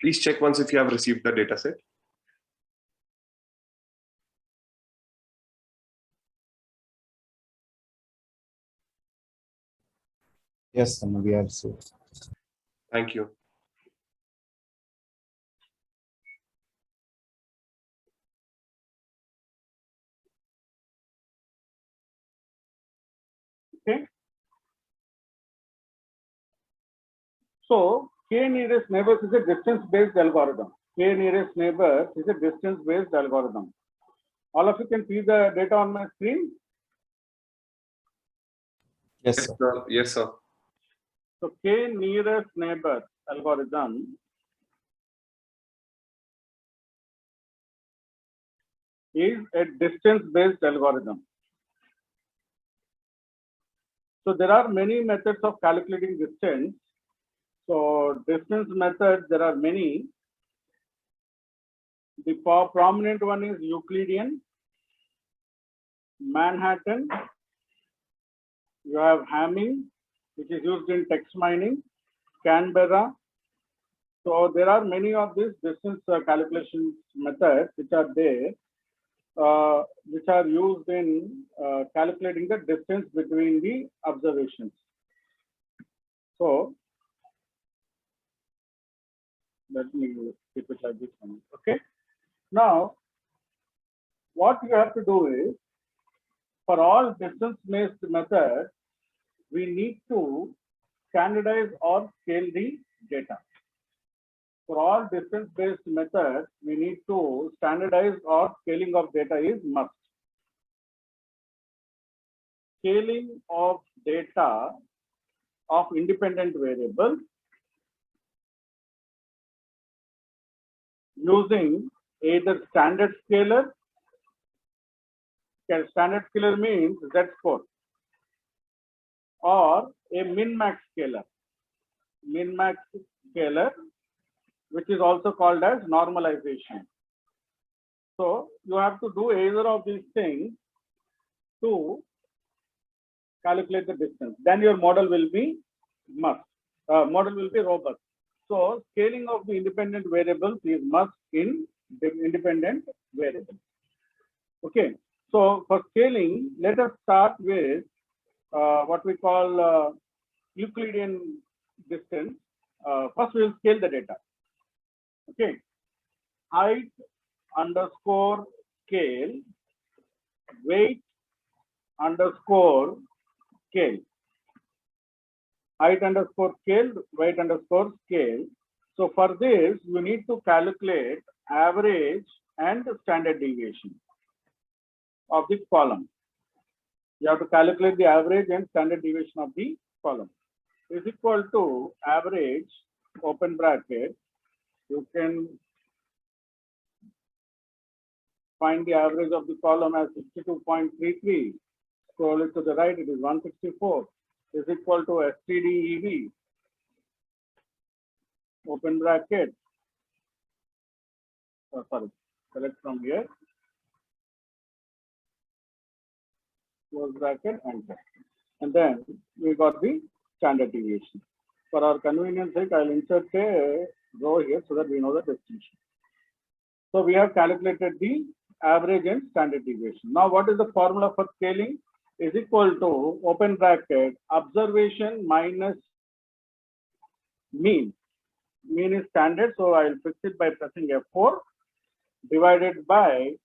Please check once if you have received the data set. Yes, we have seen. Thank you. Okay. So K nearest neighbors is a distance-based algorithm. K nearest neighbors is a distance-based algorithm. All of you can see the data on my screen. Yes, Yes, sir. sir. Yes, sir. So K nearest neighbor algorithm is a distance-based algorithm. So there are many methods of calculating distance. So distance methods, there are many. The prominent one is Euclidean, Manhattan. You have Hamming, which is used in text mining, Canberra. So there are many of these distance calculation methods which are there, which are used in calculating the distance between the observations. So let me keep it like this one. Okay. Now, what you have to do is, for all distance-based methods, we need to standardize or scale the data. For all distance-based methods, we need to standardize or scaling of data is must. Scaling of data of independent variables using either standard scaler. Standard scaler means Z-score, or a min-max scaler. Min-max scaler, which is also called as normalization. So you have to do either of these things to calculate the distance. Then your model will be robust. So scaling of the independent variables is must in the independent variables. Okay. So for scaling, let us start with what we call Euclidean distance. First, we will scale the data. Okay. Height underscore scale, weight underscore scale. Height underscore scale, weight underscore scale. So for this, you need to calculate average and standard deviation of the column. You have to calculate the average and standard deviation of the column. Is equal to average, open bracket. You can find the average of the column as 62.33. Scroll it to the right, it is 164. Is equal to STDEV, open bracket. Oh, sorry, select from here. Close bracket, enter. And then we got the standard deviation. For our convenience sake, I'll insert a row here so that we know the distinction. So we have calculated the average and standard deviation. Now, what is the formula for scaling? Is equal to, open bracket, observation minus mean. Mean is standard, so I'll fix it by pressing F4, divided by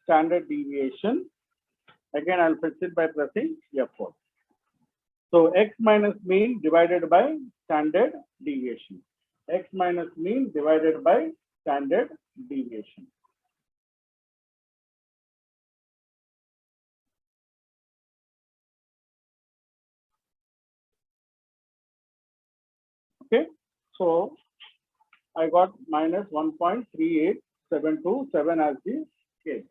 standard deviation. Again, I'll fix it by pressing F4. So x minus mean divided by standard deviation. X minus mean divided by standard deviation. Okay, so I got minus 1.38727 as the case.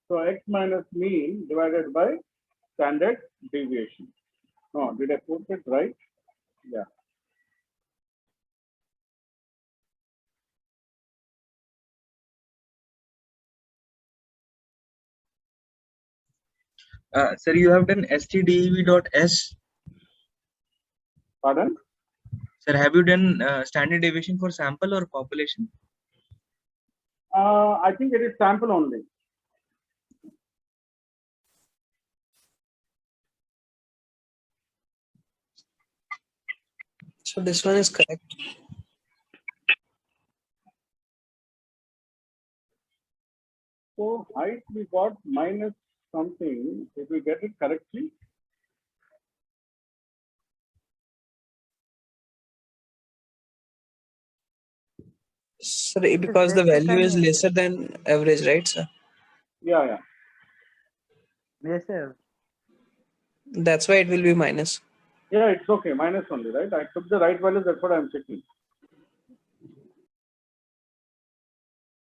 So x minus mean divided by standard deviation. No, did I put it right? Yeah. Sir, you have done stdev.s. Pardon? Sir, have you done standard deviation for sample or population? I think it is sample only. So this one is correct. So height we got minus something. Did we get it correctly? Sorry, because the value is lesser than average, right, sir? Yeah. Yes, sir. That's why it will be minus. Yeah, it's okay. Minus only, right? I took the right value. That's what I'm checking.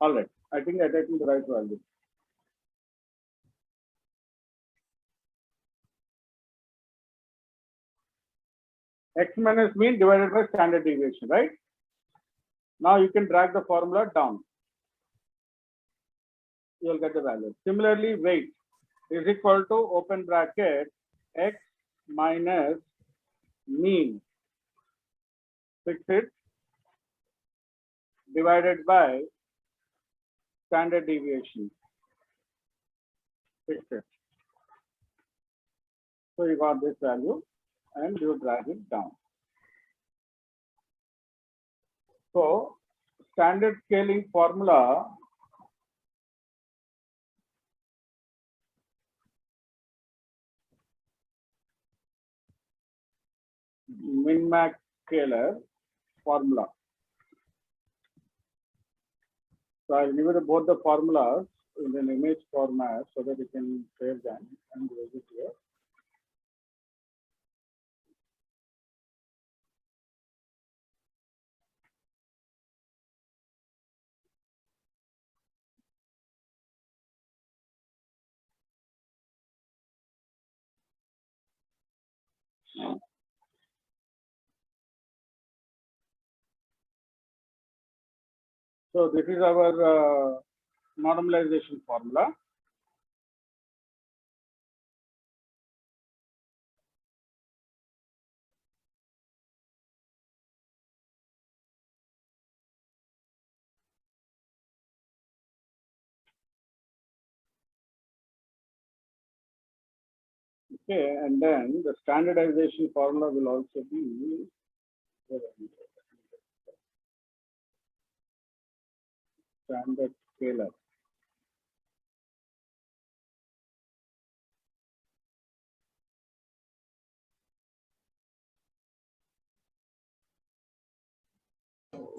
All right. I think I taken the right value. X minus mean divided by standard deviation, right? Now you can drag the formula down. You'll get the value. Similarly, weight is equal to open bracket X minus mean, fix it, divided by standard deviation, fix it. So you got this value and you drag it down. So standard scaling formula min-max scalar formula. So I'll give you both the formulas in an image format so that you can save them and use it here. So this is our normalization formula. Okay, and then the standardization formula will also be standard scalar.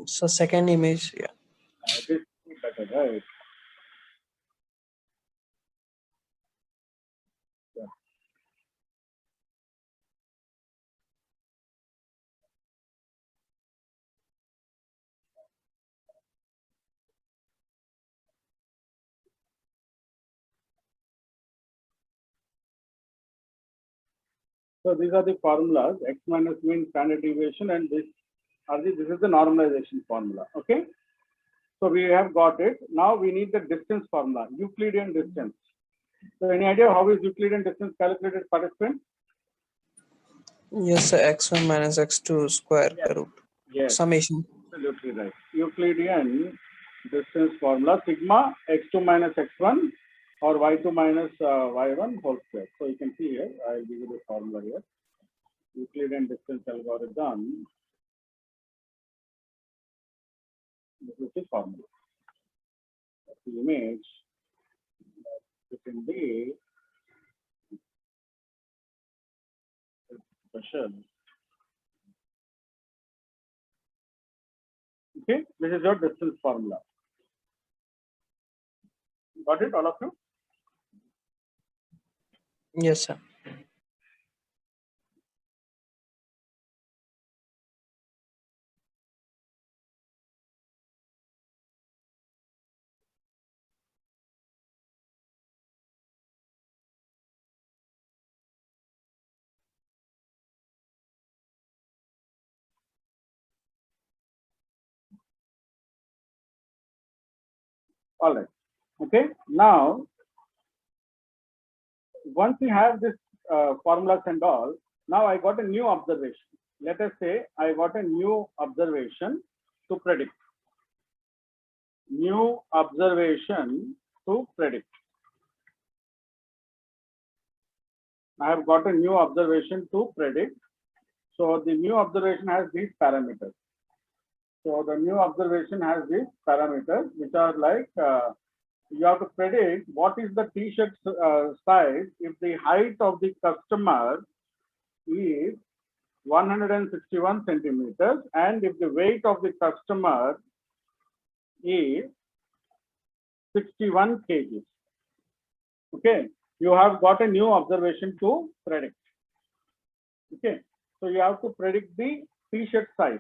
So second image, yeah. This is better, right? Yeah. So these are the formulas, X minus mean, standard deviation, and this is the normalization formula. Okay. So we have got it. Now we need the distance formula, Euclidean distance. So any idea how is Euclidean distance calculated, participant? Yes, sir. X1 minus X2 square root. Yes, Summation. absolutely right. Euclidean distance formula, sigma x2 minus x1 or y2 minus y1 whole square. So you can see here, I'll give you the formula here. Euclidean distance algorithm. This is the formula. The image within the special. Okay, this is your distance formula. Got it, all of you? Yes, sir. All right. Okay, now once we have this formulas and all, now I got a new observation. Let us say I got a new observation to predict. New observation to predict. I have got a new observation to predict. So the new observation has these parameters. So the new observation has these parameters, which are like you have to predict what is the t-shirt size if the height of the customer is 161 centimeters and if the weight of the customer is 61 kg. Okay, you have got a new observation to predict. Okay, so you have to predict the t-shirt size.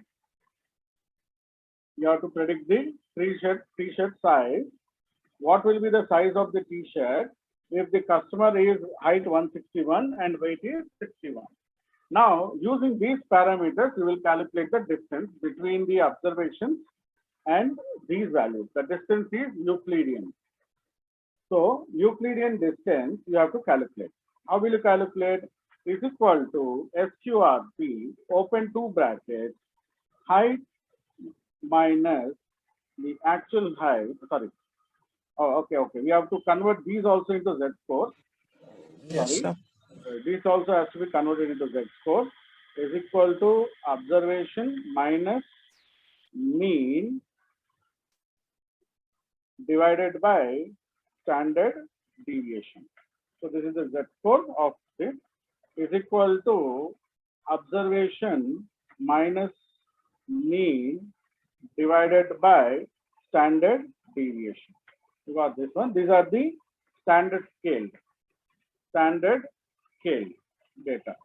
You have to predict the t-shirt size. What will be the size of the t-shirt if the customer is height 161 and weight is 61? Now, using these parameters, we will calculate the distance between the observations and these values. The distance is Euclidean. So, Euclidean distance you have to calculate. How will you calculate? Is equal to SQRT, open two brackets, height minus the actual height. Sorry. Oh, okay. We have to convert these also into Z-score. Yes, sir. This also has to be converted into Z-score. Is equal to observation minus mean divided by standard deviation. So this is the Z-score of this. Is equal to observation minus mean divided by standard deviation. You got this one. These are the standard scale data.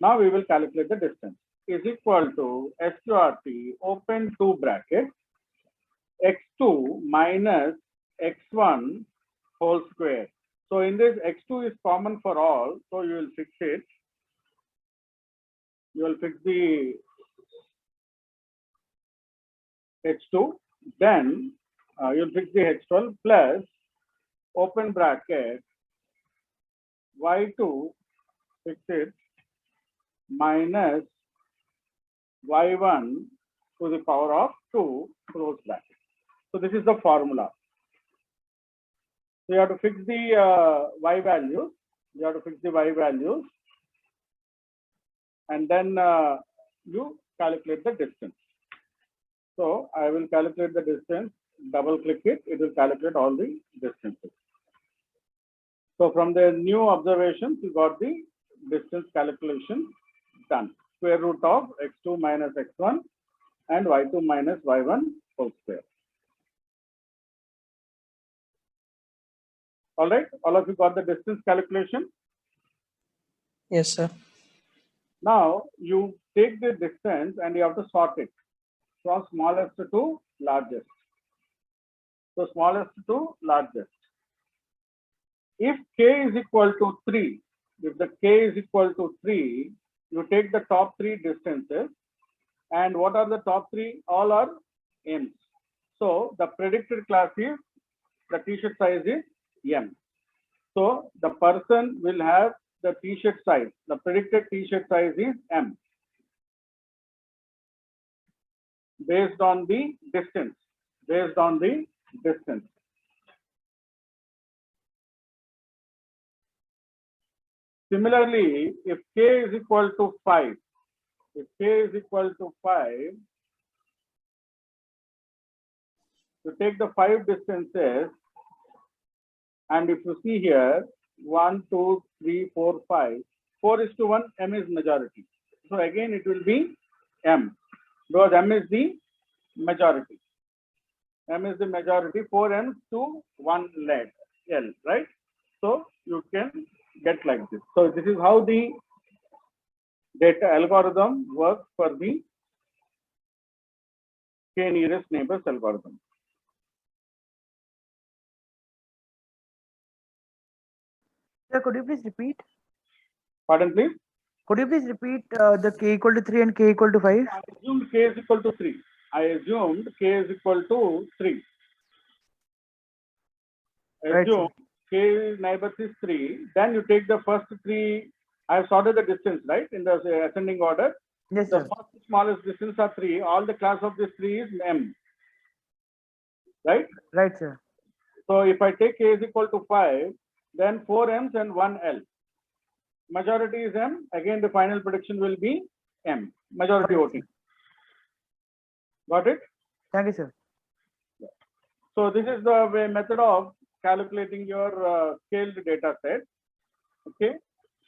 Now we will calculate the distance. Is equal to SQRT, open two brackets, x2 minus x1 whole square. So in this, x2 is common for all, so you will fix it. You will fix the h2, then you'll fix the h12 plus open bracket y2, fix it, minus y1 to the power of 2 close bracket. So this is the formula. So you have to fix the y values. You have to fix the y values, and then you calculate the distance. So I will calculate the distance. Double click it. It will calculate all the distances. So from the new observations, you got the distance calculation done. Square root of x2 minus x1 and y2 minus y1 whole square. All right, all of you got the distance calculation. Yes, sir. Now you take the distance and you have to sort it from smallest to largest. So smallest to largest. If k is equal to 3, if the k is equal to 3, you take the top 3 distances. And what are the top 3? All are m's. So the predicted class is, the t-shirt size is m. So the person will have the t-shirt size. The predicted t-shirt size is m. Based on the distance. Based on the distance. Similarly, if k is equal to 5, if k is equal to 5, you take the 5 distances, and if you see here, 1, 2, 3, 4, 5, 4:1, m is majority. So again, it will be m, because m is the majority. M is the majority, 4 m's to 1 L, right? So you can get like this. So this is how the data algorithm works for the k nearest neighbors algorithm. Sir, could you please repeat? Pardon, please. Could you please repeat the k equal to 3 and k equal to 5? I assumed k is equal to 3. I assumed k is equal to 3. Right, Assume k neighbors is 3, then you take the first 3. I have sorted the distance, right, in the ascending order. Yes, The sir. first smallest distance are 3. All the class of this 3 is m, right? Right, sir. So if I take k is equal to 5, then 4 m's and 1 l. Majority is m. Again, the final prediction will be m. Majority voting. Got it? Thank you, sir. So this is the method of calculating your scaled data set. Okay.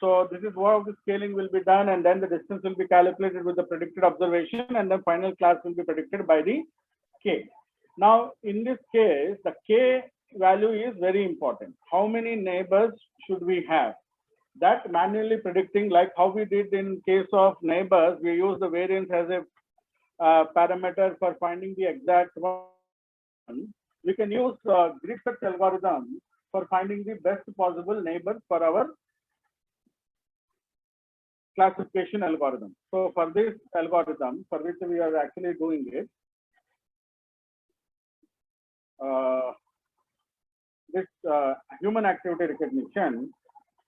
So this is how the scaling will be done, and then the distance will be calculated with the predicted observation, and the final class will be predicted by the k. Now, in this case, the k value is very important. How many neighbors should we have? That manually predicting, like how we did in case of neighbors, we use the variance as a parameter for finding the exact one. We can use grid search algorithm for finding the best possible neighbors for our classification algorithm. So for this algorithm, for which we are actually doing it, this human activity recognition,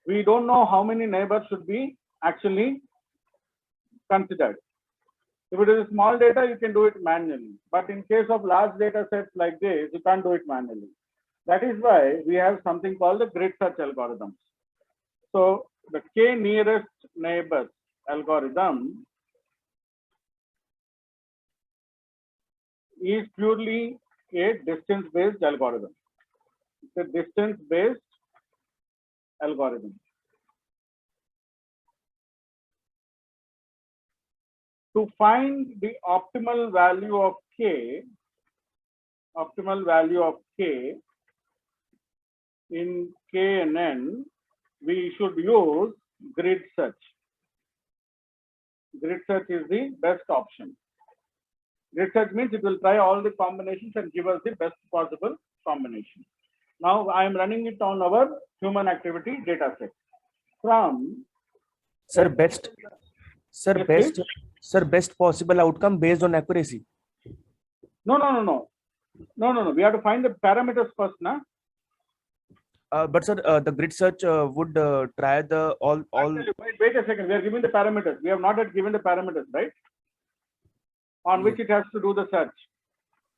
we don't know how many neighbors should be actually considered. If it is small data, you can do it manually. But in case of large data sets like this, you can't do it manually. That is why we have something called the grid search algorithms. So the k nearest neighbors algorithm is purely a distance-based algorithm. It's a distance-based algorithm. To find the optimal value of k in k and n, we should use grid search. Grid search is the best option. Grid search means it will try all the combinations and give us the best possible combination. Now I am running it on our human activity data set. From Sir, best Yes, best possible outcome based on accuracy. no. We have to find the parameters first, na? But sir, the grid search would try the all. Wait a second. We are giving the parameters. We have not yet given the parameters, right? On which it has to do the search.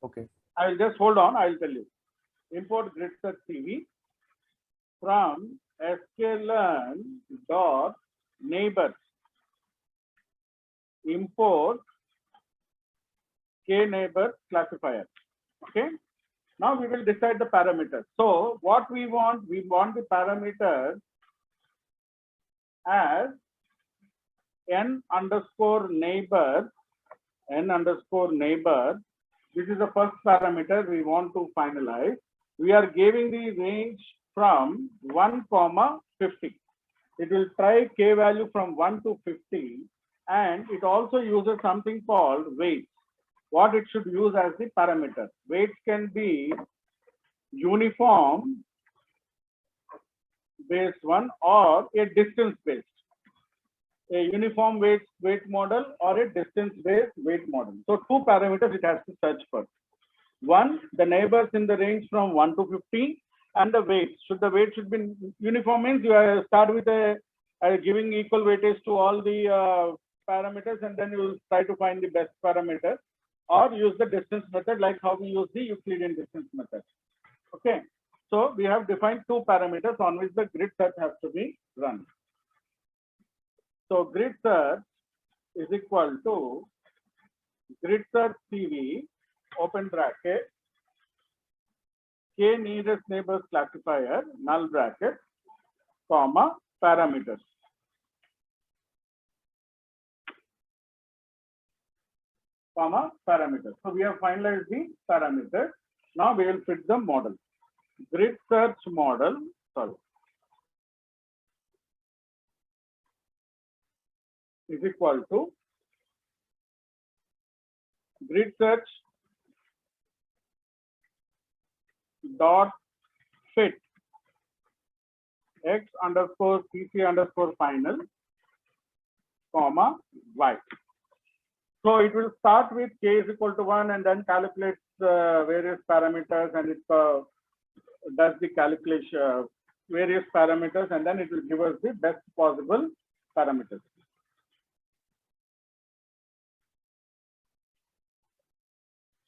Okay. I will just hold on. I will tell you. Import grid search CV from sklearn dot neighbors. Import k neighbor classifier. Okay. Now we will decide the parameters. So what we want the parameters as n underscore neighbor. This is the first parameter we want to finalize. We are giving the range from 1, 50. It will try k value from 1 to 50, and it also uses something called weights. What it should use as the parameter. Weights can be uniform based one or a distance based. A uniform weight model or a distance based weight model. So two parameters it has to search for. One, the neighbors in the range from 1 to 50, and the weight. The weight should be uniform means you start with giving equal weightage to all the parameters, and then you will try to find the best parameter, or use the distance method like how we use the Euclidean distance method. Okay. So we have defined two parameters on which the grid search has to be run. So grid search is equal to grid search CV, open bracket, k nearest neighbors classifier, null bracket, comma, parameters. Comma, parameters. So we have finalized the parameters. Now we will fit the model. Grid search model, is equal to grid search dot fit x underscore pc underscore final, comma, y. So it will start with k is equal to 1 and then calculates various parameters, and it does the calculation, various parameters, and then it will give us the best possible parameters.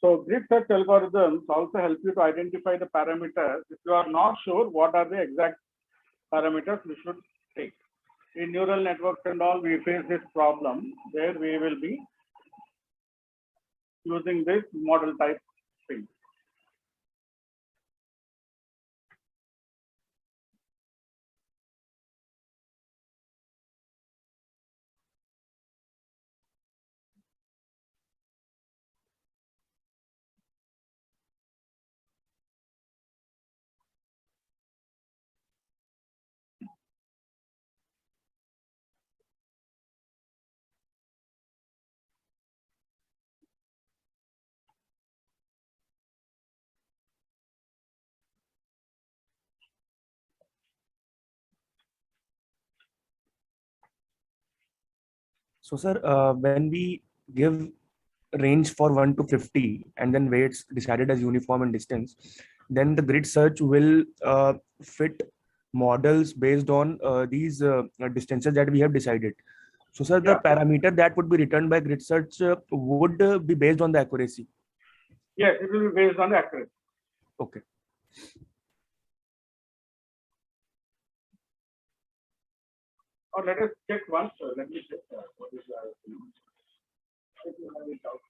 So grid search algorithms also help you to identify the parameters. If you are not sure what are the exact parameters we should take. In neural networks and all, we face this problem where we will be using this model type thing. So, sir, when we give range for 1 to 50 and then weights decided as uniform in distance, then the grid search will fit models based on these distances that we have decided. So, sir, the Yeah. parameter that would be returned by grid search would be based on the accuracy. Yes, it will be based on the accuracy. Okay. Or let us check once. Let me check what is the. If you have it out.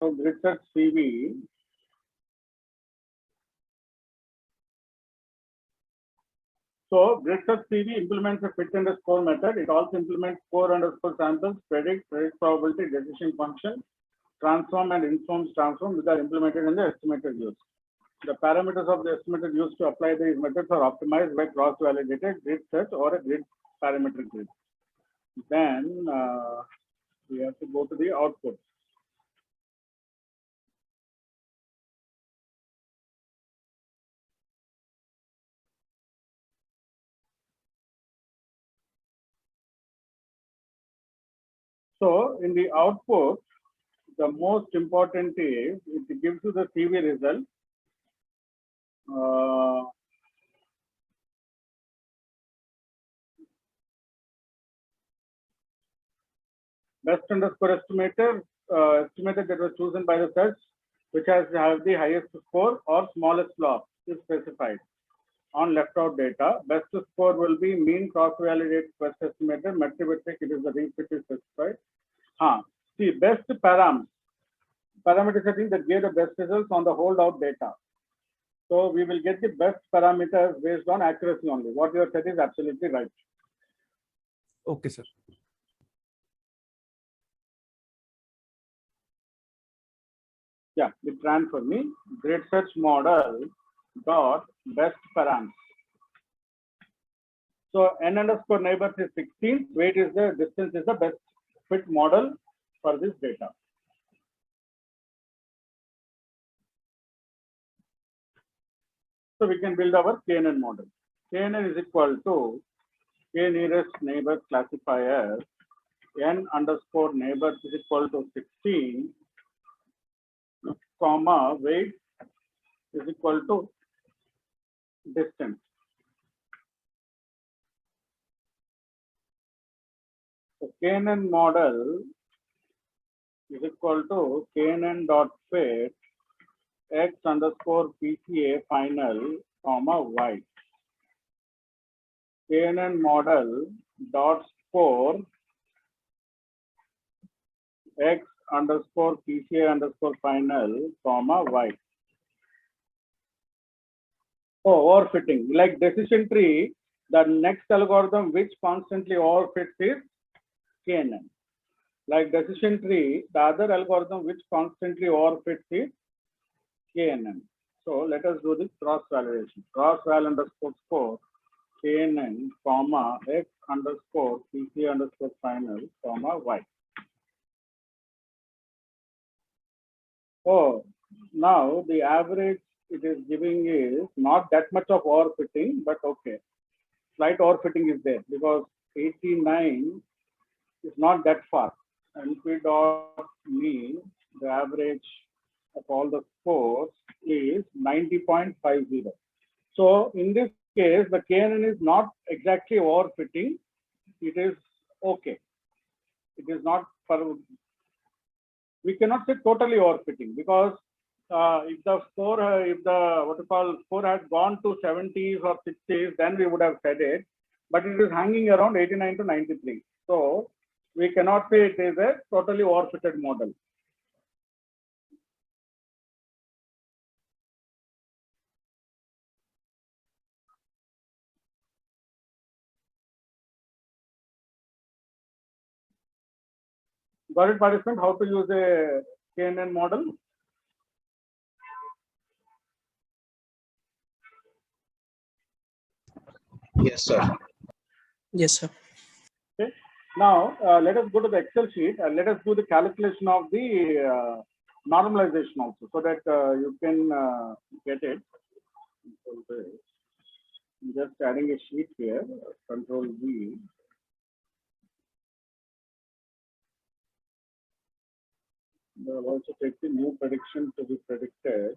So grid search CV. So grid search CV implements a fit underscore method. It also implements score underscore samples, predict probability, decision function, transform and informs transform, which are implemented in the estimated use. The parameters of the estimated use to apply these methods are optimized by cross-validated grid search or a grid parametric grid. Then we have to go to the output. So in the output, the most important is it gives you the CV result. Best underscore estimator, estimator that was chosen by the search, which has have the highest score or smallest loss is specified. On left out data, best score will be mean cross-validate best estimator, metrimetric, it is the refit is specified. See, best parameter setting that gave the best results on the holdout data. So we will get the best parameters based on accuracy only. What you have said is absolutely right. Okay, sir. Yeah, it ran for me. Grid search model dot best params. So n underscore neighbors is 16. Weight is the distance is the best fit model for this data. So we can build our KNN model. KNN is equal to K nearest neighbor classifier n underscore neighbors is equal to 16, comma weight is equal to distance. So KNN model is equal to KNN dot fit x underscore PCA final, comma y. KNN model dot score x underscore PCA underscore final, comma y. Oh, overfitting. Like decision tree, the next algorithm which constantly overfits is KNN. Like decision tree, the other algorithm which constantly overfits is KNN. So let us do this cross validation. Cross val underscore score KNN, comma, X underscore PC underscore final, comma, Y. So now the average it is giving is not that much of overfitting, but okay. Slight overfitting is there because 89 is not that far. NP dot mean the average of all the scores is 90.50. So in this case, the KNN is not exactly overfitting. It is okay. It is not for, we cannot say totally overfitting because if the score, if the what you call score had gone to 70s or 60s, then we would have said it. But it is hanging around 89 to 93. So we cannot say it is a totally overfitted model. Got it, participant? How to use a KNN model? Yes, sir. Yes, sir. Okay. Now let us go to the Excel sheet and let us do the calculation of the normalization also, so that you can get it. I'm just adding a sheet here. Control V. We'll also take the new prediction to be predicted.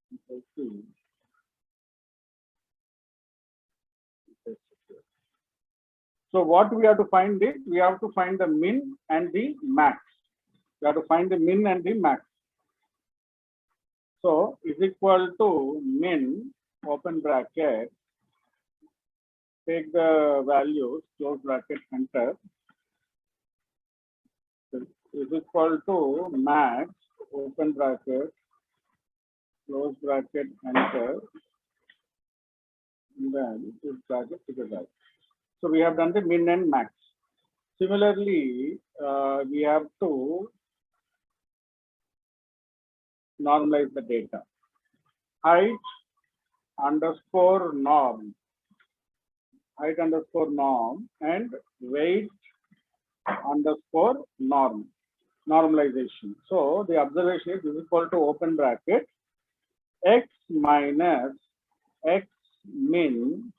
Control C. So what we have to find is, we have to find the min and the max. We have to find the min and the max. So is equal to min, open bracket, take the values, close bracket, enter, is equal to max, open bracket, close bracket, enter, and then this bracket together. So we have done the min and max. Similarly, we have to normalize the data. Height underscore norm, height underscore norm, and weight underscore norm, normalization. So the observation is equal to open bracket x minus x min,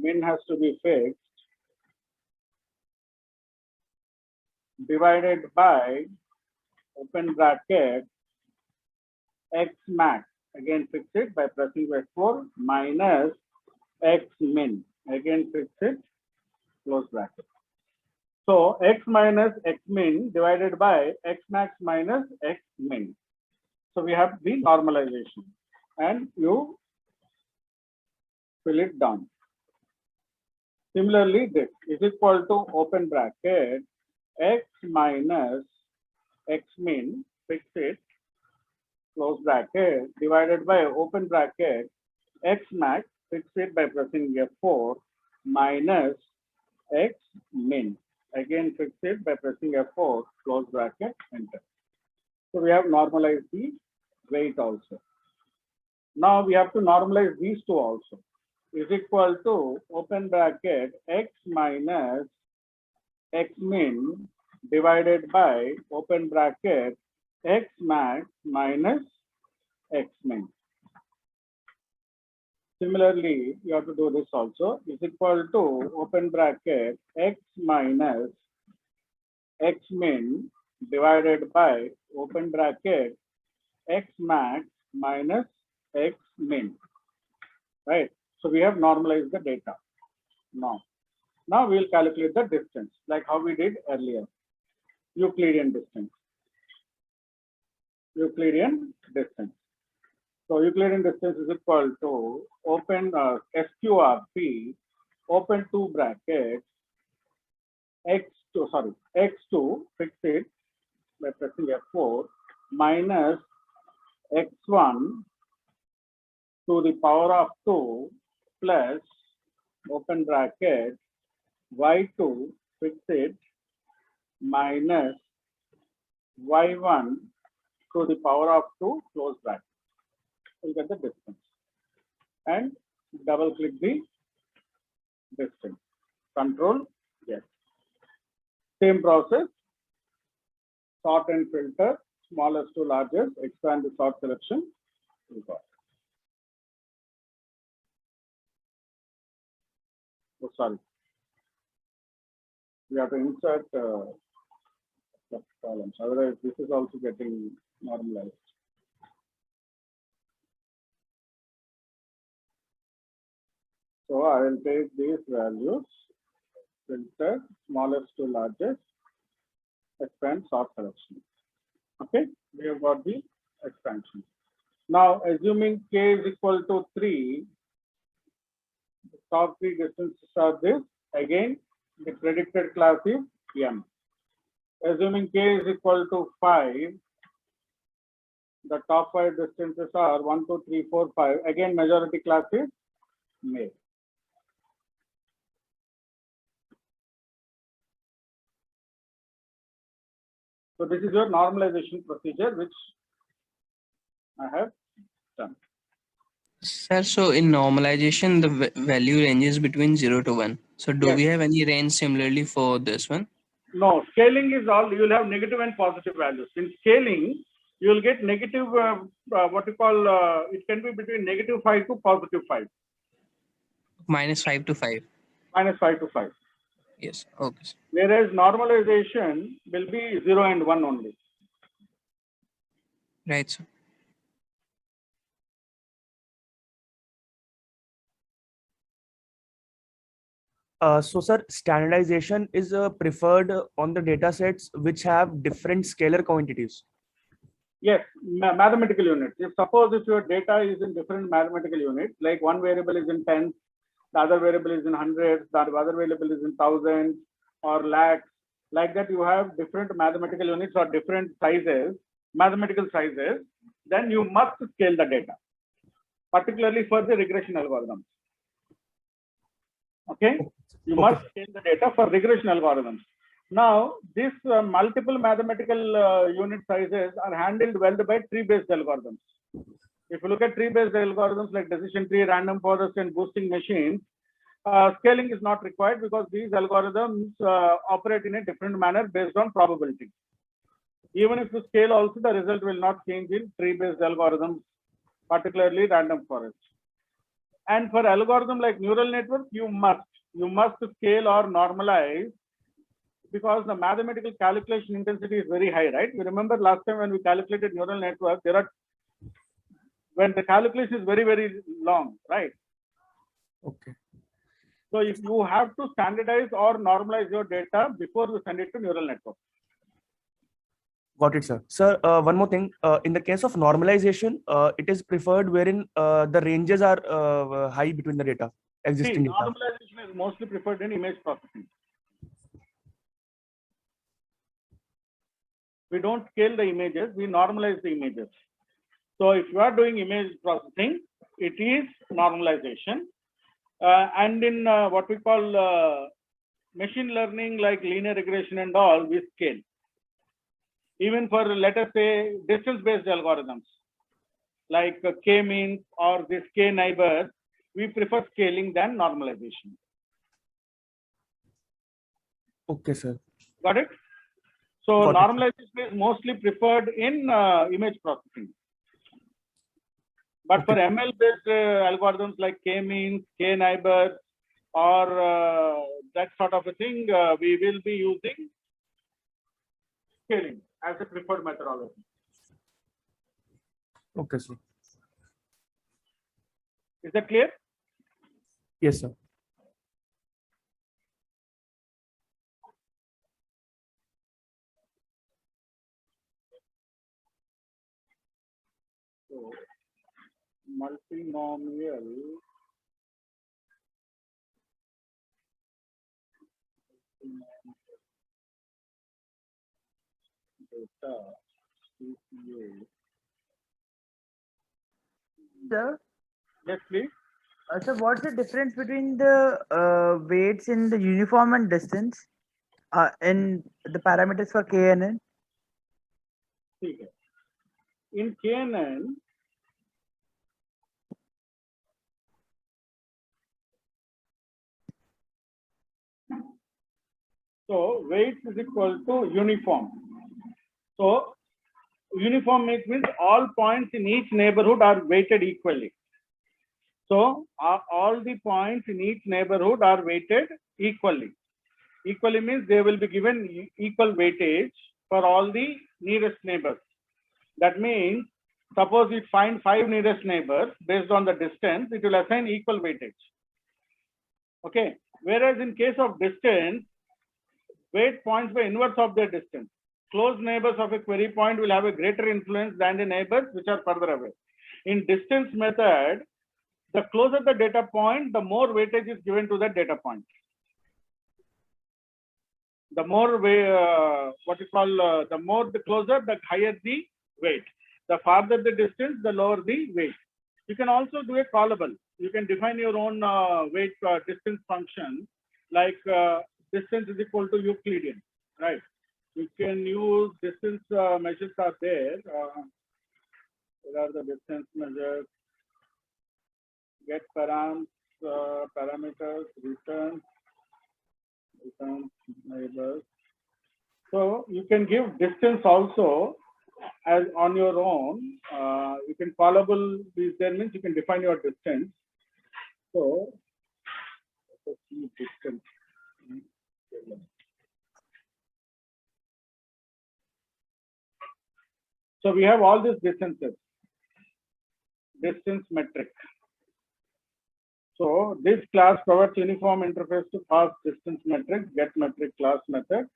min has to be fixed, divided by open bracket x max, again fix it by pressing F4, minus x min, again fix it, close bracket. So x minus x min divided by x max minus x min. So we have the normalization and you fill it down. Similarly, this is equal to open bracket x minus x min, fix it, close bracket, divided by open bracket x max, fix it by pressing F4, minus x min, again fix it by pressing F4, close bracket, enter. So we have normalized the weight also. Now we have to normalize these two also. Is equal to open bracket x minus x min divided by open bracket x max minus x min. Similarly, you have to do this also. Is equal to open bracket x minus x min divided by open bracket x max minus x min. Right. So we have normalized the data. Now we'll calculate the distance like how we did earlier. Euclidean distance. Euclidean distance. So Euclidean distance is equal to open SQRP, open two brackets, x2, fix it by pressing F4, minus x1 to the power of 2 plus open bracket y2, fix it, minus y1 to the power of 2 close bracket. You'll get the distance. And double click the distance. Control, yes. Same process. Sort and filter, smallest to largest, expand the sort selection. You got. Oh, sorry. We have to insert columns. Otherwise, this is also getting normalized. So I will take these values, filter, smallest to largest, expand sort selection. Okay, we have got the expansion. Now, assuming k is equal to 3, the top 3 distances are this. Again, the predicted class is m. Assuming k is equal to 5, the top 5 distances are 1, 2, 3, 4, 5. Again, majority class is male. So this is your normalization procedure, which I have done. Sir, so in normalization, the value ranges between 0 to 1. So do Yes. we have any range similarly for this one? No, scaling is all, you will have negative and positive values. In scaling, you will get negative, what you call, it can be between -5 to +5. -5 to 5. -5 to 5. Yes. Okay. Sir. Whereas normalization will be 0 and 1 only. Right, sir. So, sir, standardization is preferred on the data sets which have different scalar quantities. Yes, mathematical units. If your data is in different mathematical units, like one variable is in tens, the other variable is in hundreds, the other variable is in thousands or lakhs, like that you have different mathematical units or different sizes, mathematical sizes, then you must scale the data, particularly for the regression algorithms. Okay, you must scale the data for regression algorithms. Now, these multiple mathematical unit sizes are handled well by tree-based algorithms. If you look at tree-based algorithms like decision tree, random forest, and boosting machines, scaling is not required because these algorithms operate in a different manner based on probability. Even if you scale also, the result will not change in tree-based algorithms, particularly random forest. And for algorithm like neural network, you must scale or normalize because the mathematical calculation intensity is very high, right? You remember last time when we calculated neural network, when the calculation is very, very long, right? Okay. So if you have to standardize or normalize your data before you send it to neural network. Got it, sir. Sir, one more thing. In the case of normalization, it is preferred wherein the ranges are high between the data, existing data. Normalization is mostly preferred in image processing. We don't scale the images, we normalize the images. So if you are doing image processing, it is normalization. And in what we call machine learning, like linear regression and all, we scale. Even for, let us say, distance-based algorithms, like k-means or this k-neighbors, we prefer scaling than normalization. Okay, sir. Got it? So Got it. normalization is mostly preferred in image processing. But for ML-based algorithms like k-means, k-neighbors, or that sort of a thing, we will be using scaling as a preferred methodology. Okay, sir. Is that clear? Yes, sir. So, multinomial data CPA. Sir, Yes, please. so what's the difference between the weights in the uniform and distance in the parameters for k and n? Okay. in KNN, so weights is equal to uniform. So uniform means all points in each neighborhood are weighted equally. So all the points in each neighborhood are weighted equally. Equally means they will be given equal weightage for all the nearest neighbors. That means, suppose you find 5 nearest neighbors, based on the distance, it will assign equal weightage. Okay. Whereas in case of distance, weight points by inverse of their distance. Close neighbors of a query point will have a greater influence than the neighbors which are further away. In distance method, the closer the data point, the more weightage is given to that data point. The more the more the closer, the higher the weight. The farther the distance, the lower the weight. You can also do a callable. You can define your own weight distance function, like distance is equal to Euclidean, right? You can use distance measures are there. Where are the distance measures? Get params, parameters, returns, neighbors. So you can give distance also as on your own. You can callable these there means you can define your distance. So let's see distance. So we have all these distances. Distance metric. So this class provides uniform interface to pass distance metric, get metric class method.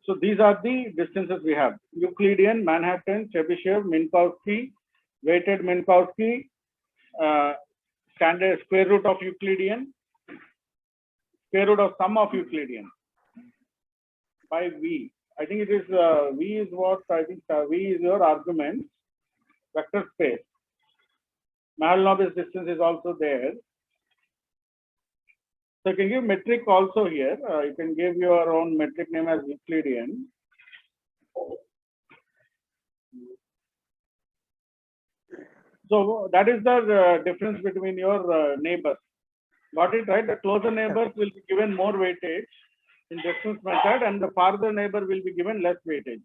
So these are the distances we have: Euclidean, Manhattan, Chebyshev, Minkowski, weighted Minkowski, standard square root of Euclidean, square root of sum of Euclidean by V. I think it is V is what I think V is your argument, vector space. Mahalanobis distance is also there. So you can give metric also here. You can give your own metric name as Euclidean. So that is the difference between your neighbors. Got it right? The closer neighbors will be given more weightage in distance method, and the farther neighbor will be given less weightage.